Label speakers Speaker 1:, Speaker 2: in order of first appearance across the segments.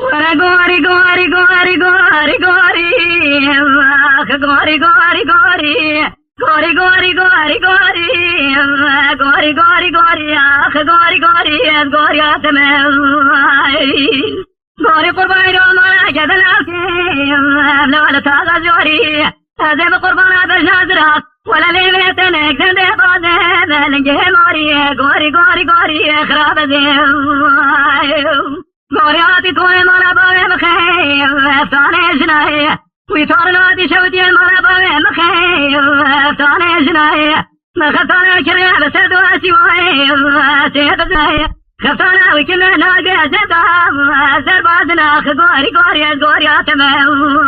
Speaker 1: ورا غوري غوري غوري غوري غوري اخ غوري غوري غوري غوري غوري غوري غوري غوري غوري غوري اخ غوري غوري غوري اتمم غوري قربان ما جدلاتي ولا تغزوري هذا بقربان بالنازرة ولا ليلة نكتب بعدين لنجه موري غوري غوري غوري خراب ذي غورياتي توي مالا باوي مخيف فتاني جناي ويتورناتي شوتي مالا باوي مخيف فتاني جناي مخفتانا كريا بسدواتي واي سيد زاي خفتانا وكنا ناقي زيتا زربادنا غوري غوري غوري اتمم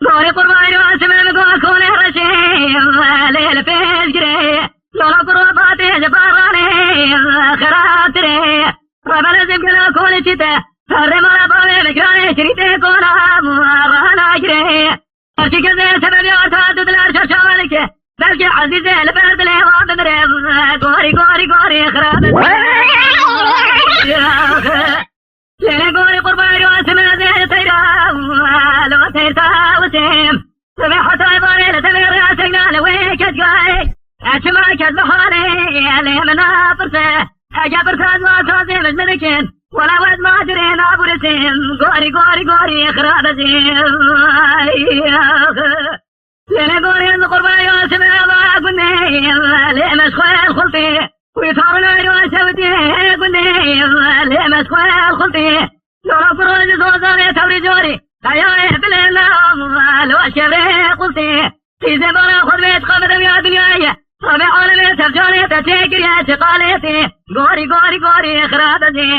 Speaker 1: غوري قرباني واسمم غوكوني رشيف ليل فيز جري لولا قرباتي جباراني خراتري ربنا زبنا كل شتاء الرمال باوي مكاني شريتي كونا رانا جري ارشيك زي سبب يارتاد دلار شرشالك بلكي عزيزي لبرد لي وابدري غوري غوري غوري خراب ليلي غوري قرباني واسمنا زي تيرا لو تيرتا وسيم سبي حتى يباني لتبي راسنا لويك اتقاي اشمعك البحالي اللي منا فرسه أجابر ما تازي مجمدكين ولا ود ما درين أبو رسيم غوري غوري غوري خراب زيم لين غوري القربان يوسم الله قلني ليه مسخوي الخلطي ويصارنا يوسودي قلني ليه مسخوي الخلطي لولا فروج زوزاني توري جوري هيا بلنا لو الشبه قلتي في زمان خذ بيت قبل يا دنياي ربي عالمي تفجاني تتكر يا شقالتي غوري غوري غوري خراب زي